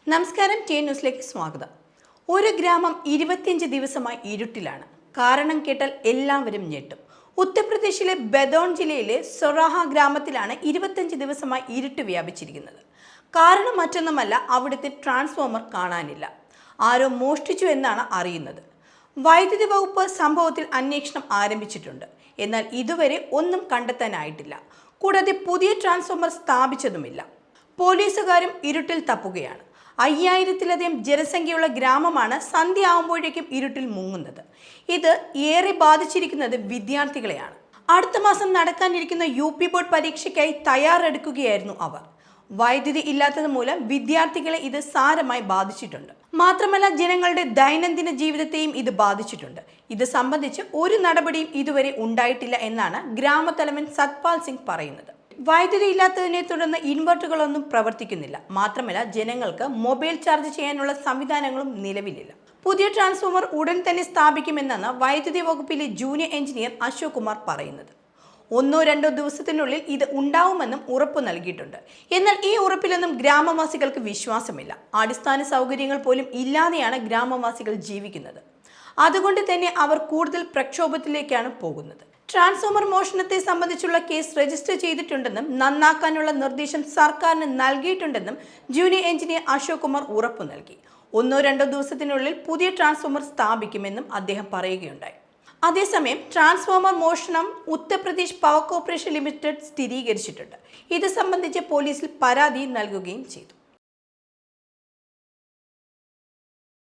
നമസ്കാരം, ടി ന്യൂസിലേക്ക് സ്വാഗതം. ഒരു ഗ്രാമം 25 ദിവസമായി ഇരുട്ടിലാണ്. കാരണം കേട്ടാൽ എല്ലാവരും ഞെട്ടും. ഉത്തർപ്രദേശിലെ ബദോൺ ജില്ലയിലെ സൊറാഹ ഗ്രാമത്തിലാണ് 25 ദിവസമായി ഇരുട്ട് വ്യാപിച്ചിരിക്കുന്നത്. കാരണം മറ്റൊന്നുമല്ല, അവിടുത്തെ ട്രാൻസ്ഫോമർ കാണാനില്ല. ആരോ മോഷ്ടിച്ചു എന്നാണ് അറിയുന്നത്. വൈദ്യുതി വകുപ്പ് സംഭവത്തിൽ അന്വേഷണം ആരംഭിച്ചിട്ടുണ്ട്. എന്നാൽ ഇതുവരെ ഒന്നും കണ്ടെത്താനായിട്ടില്ല. കൂടാതെ പുതിയ ട്രാൻസ്ഫോമർ സ്ഥാപിച്ചതുമില്ല. പോലീസുകാരും ഇരുട്ടിൽ തപ്പുകയാണ്. 5000-ലധികം ജനസംഖ്യയുള്ള ഗ്രാമമാണ് സന്ധ്യ ആവുമ്പോഴേക്കും ഇരുട്ടിൽ മുങ്ങുന്നത്. ഇത് ഏറെ ബാധിച്ചിരിക്കുന്നത് വിദ്യാർത്ഥികളെയാണ്. അടുത്ത മാസം നടക്കാനിരിക്കുന്ന UP ബോർഡ് പരീക്ഷയ്ക്കായി തയ്യാറെടുക്കുകയായിരുന്നു അവർ. വൈദ്യുതി ഇല്ലാത്തത് മൂലം വിദ്യാർത്ഥികളെ ഇത് സാരമായി ബാധിച്ചിട്ടുണ്ട്. മാത്രമല്ല, ജനങ്ങളുടെ ദൈനംദിന ജീവിതത്തെയും ഇത് ബാധിച്ചിട്ടുണ്ട്. ഇത് സംബന്ധിച്ച് ഒരു നടപടിയും ഇതുവരെ ഉണ്ടായിട്ടില്ല എന്നാണ് ഗ്രാമത്തലവൻ സത്പാൽ സിംഗ് പറയുന്നത്. വൈദ്യുതി ഇല്ലാത്തതിനെ തുടർന്ന് ഇൻവെർട്ടറുകളൊന്നും പ്രവർത്തിക്കുന്നില്ല. മാത്രമല്ല, ജനങ്ങൾക്ക് മൊബൈൽ ചാർജ് ചെയ്യാനുള്ള സംവിധാനങ്ങളും നിലവിലില്ല. പുതിയ ട്രാൻസ്ഫോമർ ഉടൻ തന്നെ സ്ഥാപിക്കുമെന്നാണ് വൈദ്യുതി വകുപ്പിലെ ജൂനിയർ എഞ്ചിനീയർ അശോക് കുമാർ പറയുന്നത്. 1-2 ദിവസത്തിനുള്ളിൽ ഇത് ഉണ്ടാവുമെന്നും ഉറപ്പു നൽകിയിട്ടുണ്ട്. എന്നാൽ ഈ ഉറപ്പിലൊന്നും ഗ്രാമവാസികൾക്ക് വിശ്വാസമില്ല. അടിസ്ഥാന സൗകര്യങ്ങൾ പോലും ഇല്ലാതെയാണ് ഗ്രാമവാസികൾ ജീവിക്കുന്നത്. അതുകൊണ്ട് തന്നെ അവർ കൂടുതൽ പ്രക്ഷോഭത്തിലേക്കാണ് പോകുന്നത്. ട്രാൻസ്ഫോമർ മോഷണത്തെ സംബന്ധിച്ചുള്ള കേസ് രജിസ്റ്റർ ചെയ്തിട്ടുണ്ടെന്നും നന്നാക്കാനുള്ള നിർദ്ദേശം സർക്കാരിന് നൽകിയിട്ടുണ്ടെന്നും ജൂനിയർ എഞ്ചിനീയർ അശോക് കുമാർ ഉറപ്പു നൽകി. 1-2 ദിവസത്തിനുള്ളിൽ പുതിയ ട്രാൻസ്ഫോമർ സ്ഥാപിക്കുമെന്നും അദ്ദേഹം പറയുകയുണ്ടായി. അതേസമയം ട്രാൻസ്ഫോമർ മോഷണം ഉത്തർപ്രദേശ് പവർ കോർപ്പറേഷൻ ലിമിറ്റഡ് സ്ഥിരീകരിച്ചിട്ടുണ്ട്. ഇത് സംബന്ധിച്ച് പോലീസിൽ പരാതി നൽകുകയും ചെയ്തു.